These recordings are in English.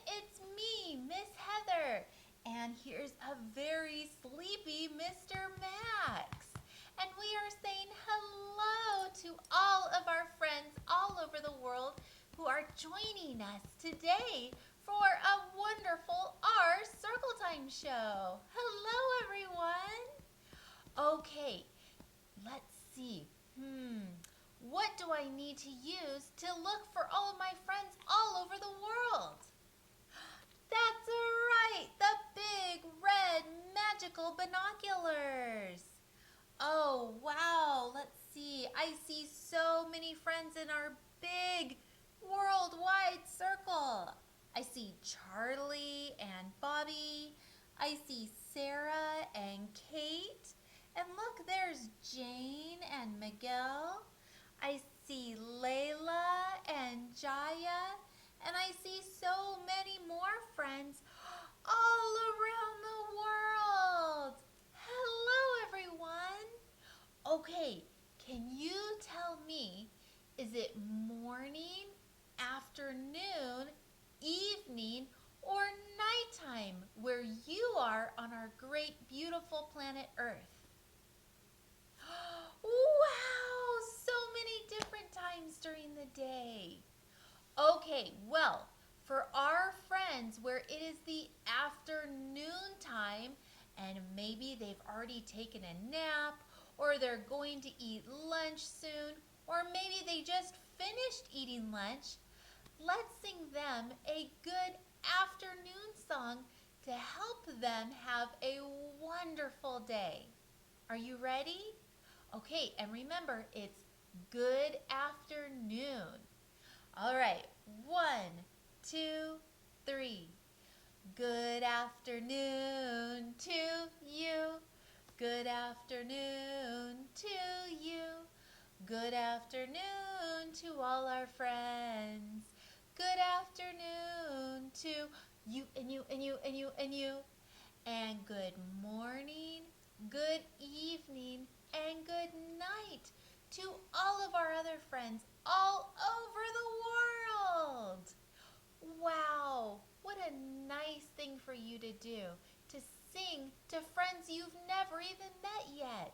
It's me, Miss Heather. And here's a very sleepy Mr. Max. And we are saying hello to all of our friends all over the world who are joining us today for a wonderful Our Circle Time show. Hello, everyone. Okay, let's see. What do I need to use to look for all of my friends all over the world? That's right, the big red magical binoculars. Oh, wow, let's see. I see so many friends in our big worldwide circle. I see Charlie and Bobby. I see Sarah and Kate. And look, there's Jane and Miguel. I see Layla and Jaya. And I see so many more friends all around the world. Hello, everyone. Okay, can you tell me, is it morning, afternoon, evening, or nighttime where you are on our great, beautiful planet Earth? Wow, so many different times during the day. Okay, well, for our friends where it is the afternoon time and maybe they've already taken a nap or they're going to eat lunch soon or maybe they just finished eating lunch, let's sing them a good afternoon song to help them have a wonderful day. Are you ready? Okay, and remember, it's good afternoon. All right, 1, 2, 3. Good afternoon to you. Good afternoon to you. Good afternoon to all our friends. Good afternoon to you and you and you and you and you. And good morning, good evening, and good night to all of our other friends all over the world. Wow, what a nice thing for you to do, to sing to friends you've never even met yet,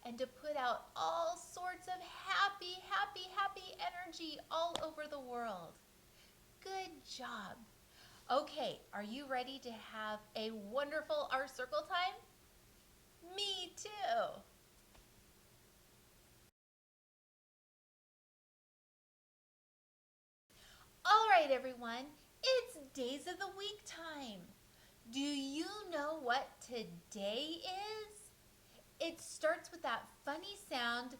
and to put out all sorts of happy, happy, happy energy all over the world. Good job. Okay, are you ready to have a wonderful Our Circle time? Me too. All right, everyone, it's Days of the Week time. Do you know what today is? It starts with that funny sound.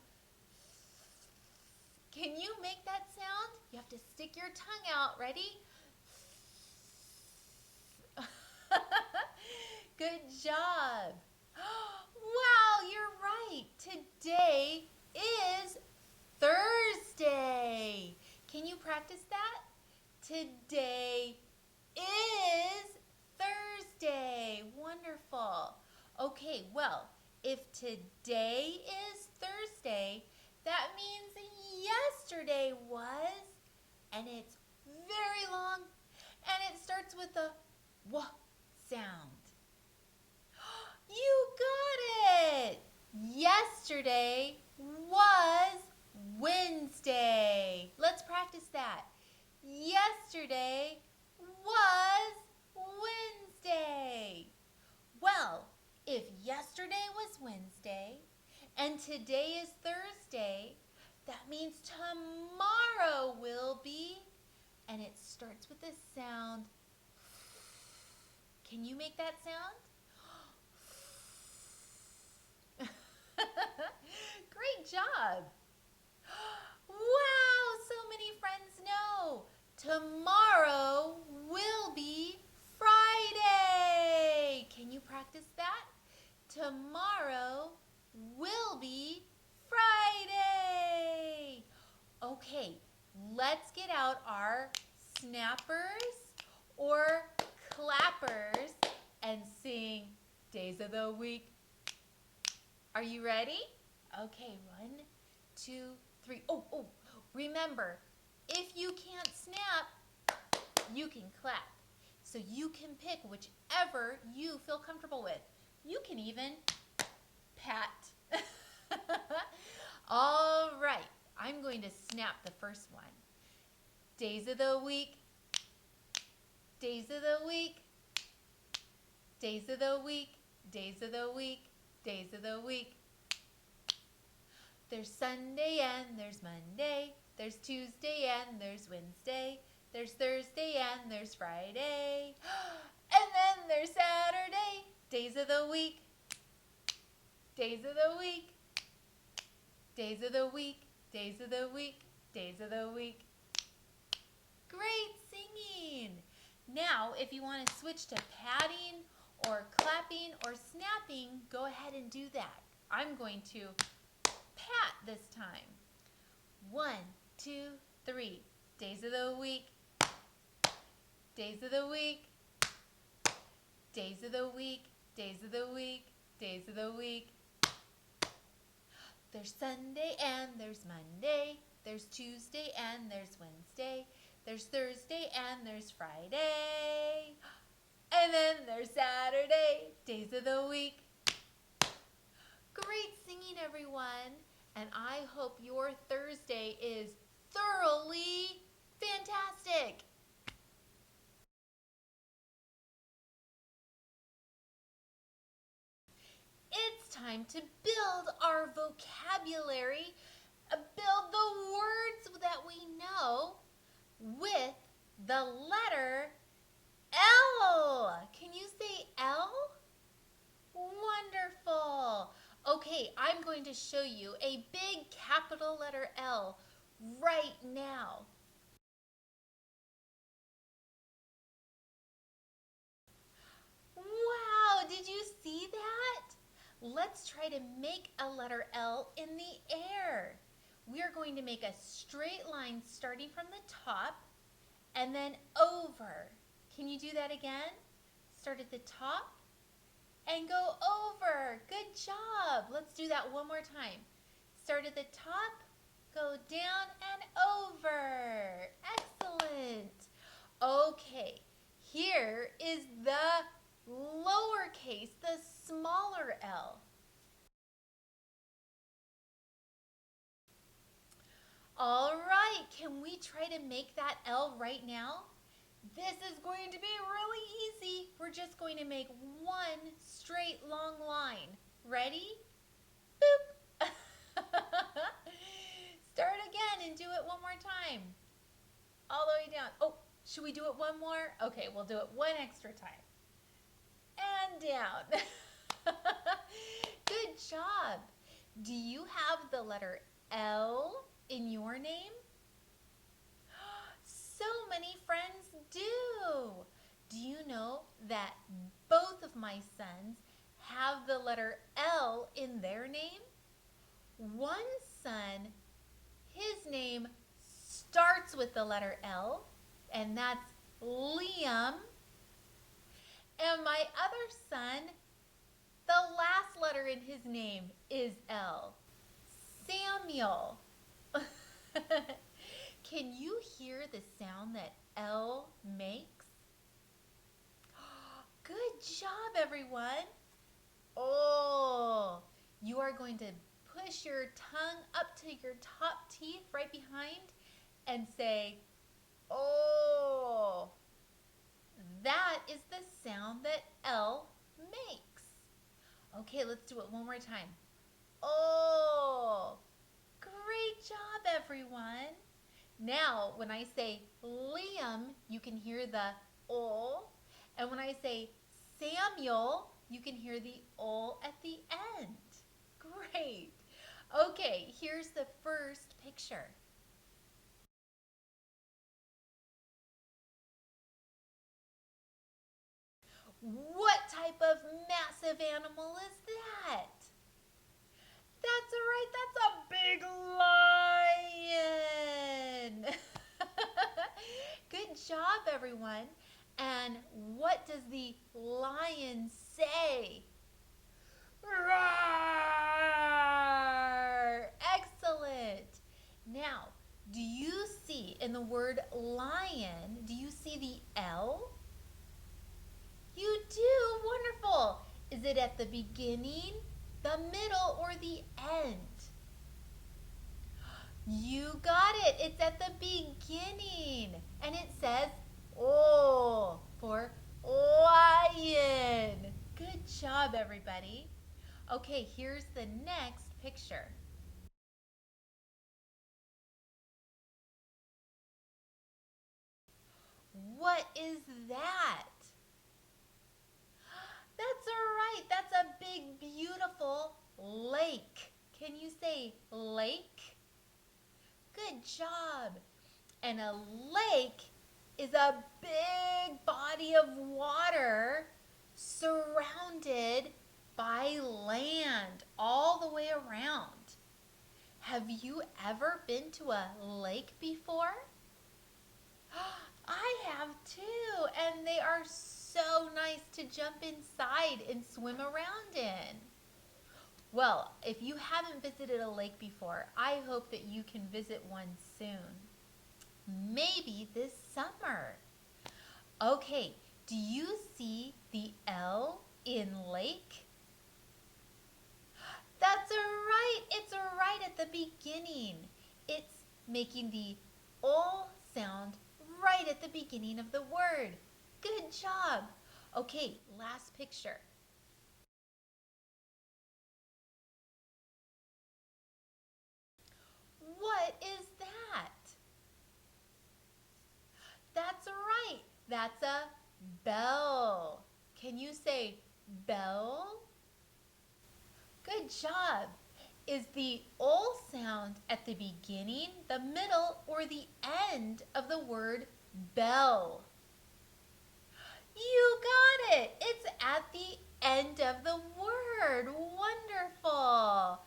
Can you make that sound? You have to stick your tongue out. Ready? Good job. Wow, you're right. Today is Thursday. Can you practice that? Today is Thursday. Wonderful. Okay, well, if today is Thursday, that means yesterday was, and it's very long, and it starts with a W sound. You got it! Yesterday was Wednesday. Let's practice that. Yesterday was Wednesday. Well, if yesterday was Wednesday and today is Thursday, that means tomorrow will be, and it starts with the sound. Can you make that sound? Great job. Wow, so many friends know. Tomorrow will be Friday. Can you practice that? Tomorrow will be Friday. Okay, let's get out our snappers or clappers and sing Days of the Week. Are you ready? Okay, 1, 2, 3. Oh, remember, if you can't snap, you can clap. So you can pick whichever you feel comfortable with. You can even pat. All right, I'm going to snap the first one. Days of the week, days of the week, days of the week, days of the week, days of the week. There's Sunday and there's Monday, there's Tuesday and there's Wednesday, there's Thursday and there's Friday, and then there's Saturday. Days of the week, days of the week, days of the week, days of the week, days of the week. Great singing! Now, if you want to switch to patting or clapping or snapping, go ahead and do that. I'm going to pat this time. 1, 2, 3. Days of the week, days of the week, days of the week, days of the week, days of the week. There's Sunday and there's Monday, there's Tuesday and there's Wednesday, there's Thursday and there's Friday, and then there's Saturday. Days of the week. Great singing, everyone, and I hope your Thursday is thoroughly fantastic. It's time to build our vocabulary, build the words that we know with the letter L. Can you say L? Wonderful. Okay, I'm going to show you a big capital letter L right now. Wow, did you see that? Let's try to make a letter L in the air. We are going to make a straight line starting from the top and then over. Can you do that again? Start at the top and go over. Good job. Let's do that one more time. Start at the top, go down and over. Excellent. Okay, here is the lowercase, the smaller L. All right, can we try to make that L right now? This is going to be really easy. We're just going to make one straight long line. Ready? Boop. Start again and do it one more time. All the way down. Oh, should we do it one more? Okay, we'll do it one extra time. And down. Good job. Do you have the letter L in your name? So many friends do. Do you know that both of my sons have the letter L in their name? One son, his name starts with the letter L, and that's Liam. And my other son, the last letter in his name is L, Samuel. Can you hear the sound that L makes? Good job, everyone. Oh, you are going to push your tongue up to your top teeth right behind and say, oh. That is the sound that L makes. Okay, let's do it one more time. Oh, great job, everyone. Now, when I say Liam, you can hear the O. And when I say Samuel, you can hear the O at the end. Great. Okay, here's the first picture. What type of massive animal is that? That's right, that's a big lion. Good job, everyone. And what does the lion say? Roar! Excellent. Now, do you see in the word lion, do you see the L? You do? Wonderful. Is it at the beginning, the middle, or the end? You got it. It's at the beginning. And it says O for lion. Good job, everybody. Okay, here's the next picture. What is that? That's right. That's a big, beautiful lake. Can you say lake? Good job. And a lake is a big body of water surrounded by land all the way around. Have you ever been to a lake before? I have too, and they are so nice to jump inside and swim around in. Well, if you haven't visited a lake before, I hope that you can visit one soon. Maybe this summer. Okay, do you see the L in lake? That's right. It's right at the beginning. It's making the O sound right at the beginning of the word. Good job. Okay, last picture. What is that? That's right. That's a bell. Can you say bell? Good job. Is the O sound at the beginning, the middle, or the end of the word bell? You got it. It's at the end of the word. Wonderful.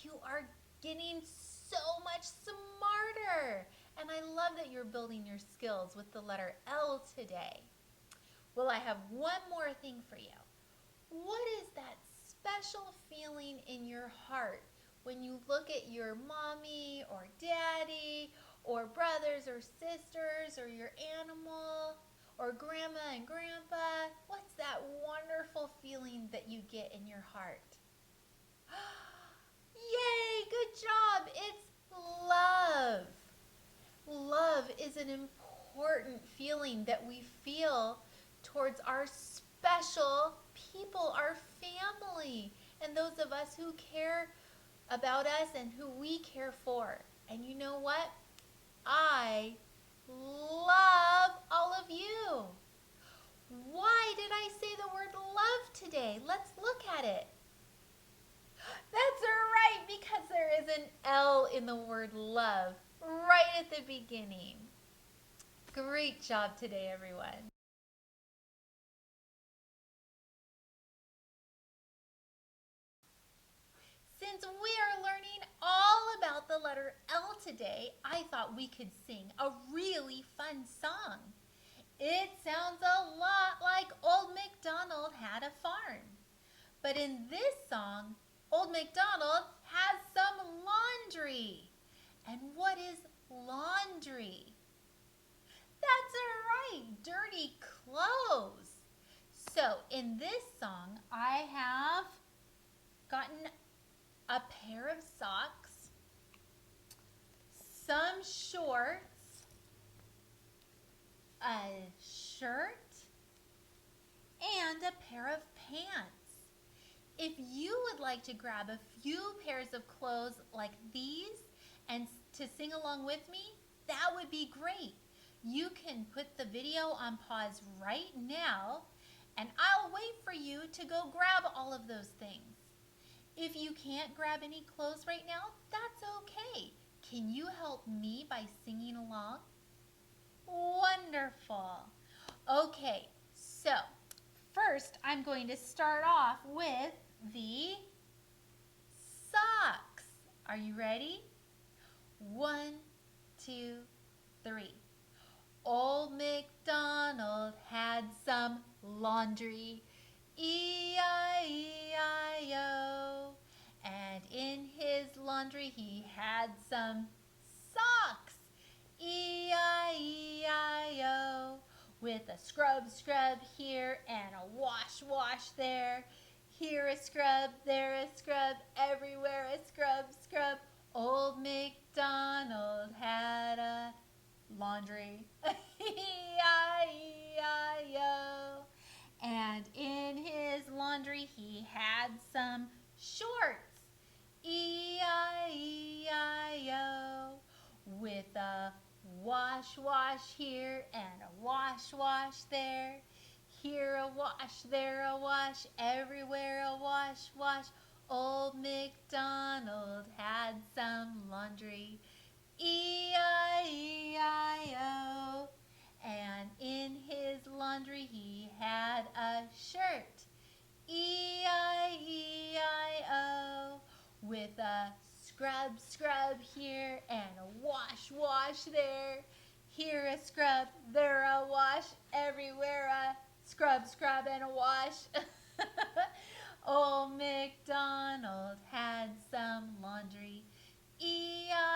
You are getting so much smarter. And I love that you're building your skills with the letter L today. Well, I have one more thing for you. What is that special feeling in your heart when you look at your mommy or daddy or brothers or sisters or your animal or grandma and grandpa? What's that wonderful feeling that you get in your heart? Yay, good job. It's love. Love is an important feeling that we feel towards our special people, our family, and those of us who care about us and who we care for. And you know what? I love all of you. Why did I say the word love today? Let's look at it. That's right, because there is an L in the word love right at the beginning. Great job today, everyone. Since we are learning all about the letter L today, I thought we could sing a really fun song. It sounds a lot like Old MacDonald Had a Farm. But in this song, Old MacDonald has some laundry. And what is laundry? That's right, dirty clothes. So in this song, I have gotten a pair of socks, some shorts, a shirt, and a pair of pants. If you would like to grab a few pairs of clothes like these and to sing along with me, that would be great. You can put the video on pause right now, and I'll wait for you to go grab all of those things. If you can't grab any clothes right now, that's okay. Can you help me by singing along? Wonderful. Okay, so first I'm going to start off with the socks. Are you ready? 1, 2, 3. Old MacDonald had some laundry, E-I-E-I-O. And in his laundry he had some socks, E-I-E-I-O. With with a scrub here and a wash there. Here a scrub, there a scrub, everywhere a scrub. Old MacDonald had a laundry. E-I-E-I-O. And in his laundry he had some shorts. E-I-E-I-O. With a wash here and a wash there. Here a wash, there a wash, everywhere a wash. Old MacDonald had some laundry. E-I-E-I-O. And in his laundry he had a shirt. E-I-E-I-O. With a scrub here and a wash there. Here a scrub, there a wash, everywhere a scrub and a wash. Old MacDonald had some laundry. E-I-E-I-O.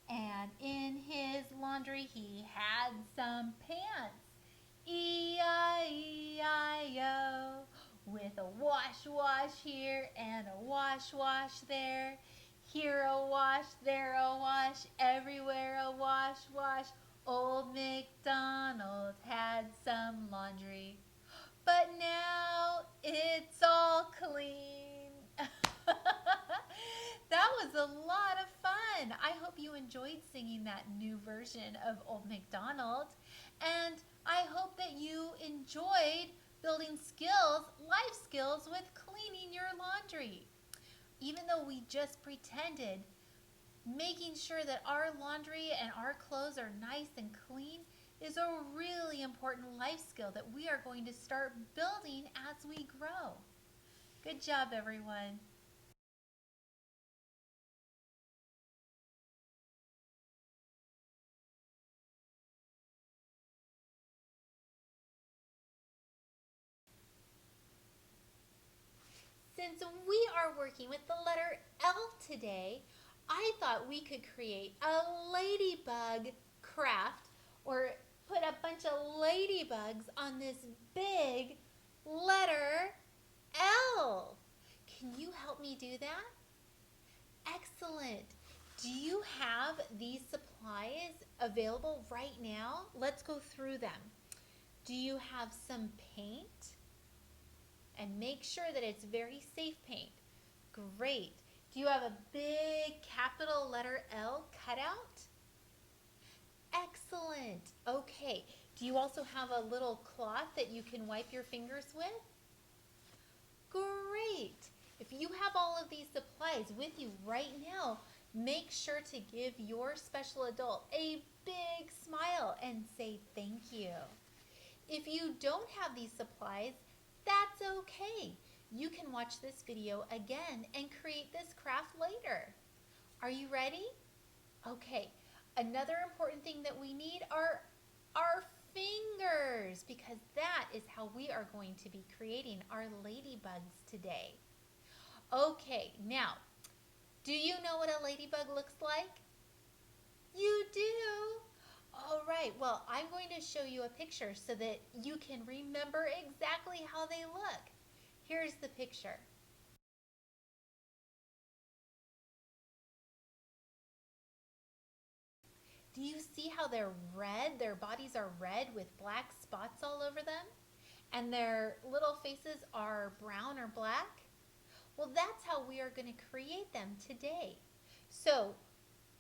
And in his laundry he had some pants. E-I-E-I-O. With a wash here and a wash there. Here a wash, there a wash, everywhere a wash. Old MacDonald had some laundry. But now it's all clean. That was a lot of fun. I hope you enjoyed singing that new version of Old MacDonald. And I hope that you enjoyed building skills, life skills with cleaning your laundry. Even though we just pretended, making sure that our laundry and our clothes are nice and clean is a really important life skill that we are going to start building as we grow. Good job, everyone. Since we are working with the letter L today, I thought we could create a ladybug craft or put a bunch of ladybugs on this big letter L. Can you help me do that? Excellent. Do you have these supplies available right now? Let's go through them. Do you have some paint? And make sure that it's very safe paint. Great. Do you have a big capital letter L cutout? Excellent. Okay. Do you also have a little cloth that you can wipe your fingers with? Great. If you have all of these supplies with you right now, make sure to give your special adult a big smile and say thank you. If you don't have these supplies, that's okay. You can watch this video again and create this craft later. Are you ready? Okay, another important thing that we need are our fingers, because that is how we are going to be creating our ladybugs today. Okay, now, do you know what a ladybug looks like? You do? All right, well, I'm going to show you a picture so that you can remember exactly how they look. Here's the picture. Do you see how they're red? Their bodies are red with black spots all over them? And their little faces are brown or black? Well, that's how we are going to create them today. So,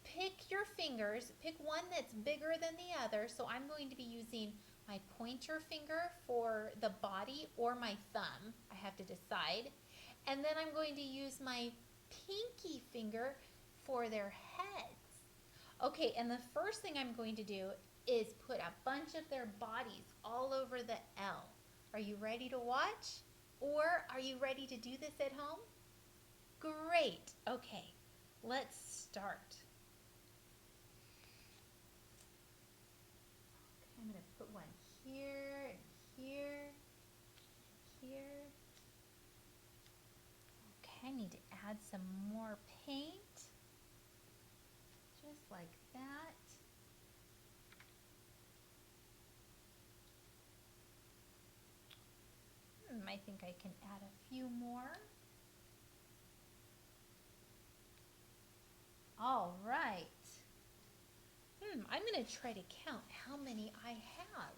pick your fingers, pick one that's bigger than the other. So I'm going to be using my pointer finger for the body or my thumb. I have to decide. And then I'm going to use my pinky finger for their heads. Okay, and the first thing I'm going to do is put a bunch of their bodies all over the L. Are you ready to watch? Or are you ready to do this at home? Great. Okay, let's start. I'm going to put one here and here, here. Okay, I need to add some more paint, just like that. I think I can add a few more. All right. I'm going to try to count how many I have.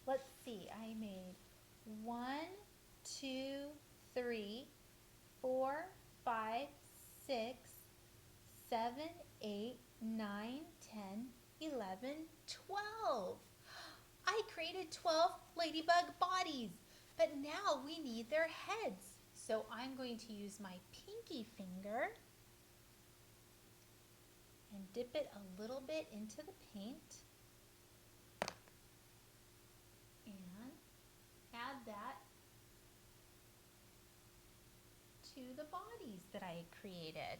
Let's see. I made 1, 2, 3, 4, 5, 6, 7, 8, 9, 10, 11, 12. I created 12 ladybug bodies, but now we need their heads. So I'm going to use my pinky finger and dip it a little bit into the paint and add that to the bodies that I created.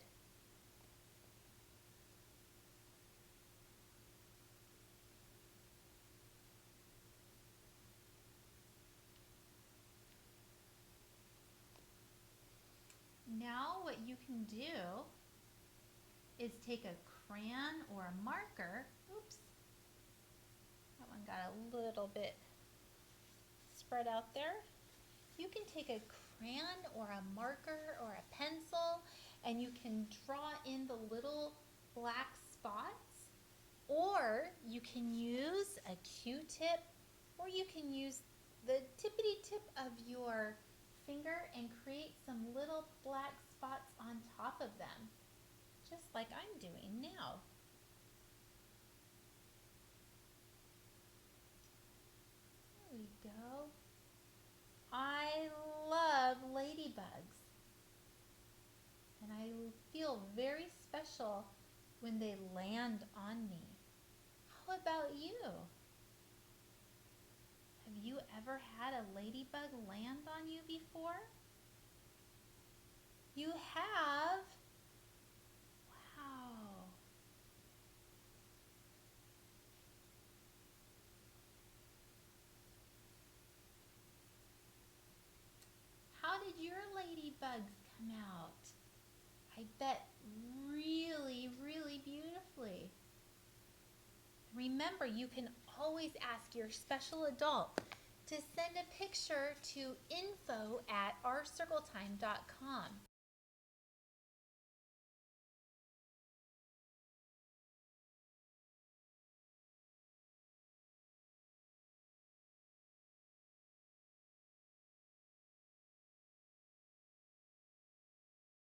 Now what you can do is take a crayon or a marker. Oops, that one got a little bit spread out there. You can take a crayon or a marker or a pencil and you can draw in the little black spots, or you can use a Q-tip, or you can use the tippity tip of your finger and create some little black spots on top of them, just like I'm doing now. There we go. I love ladybugs, and I feel very special when they land on me. How about you? Have you ever had a ladybug land on you before? You have? Wow. How did your ladybugs come out? I bet really, really beautifully. Remember, you can always ask your special adult to send a picture to info@OurCircleTime.com.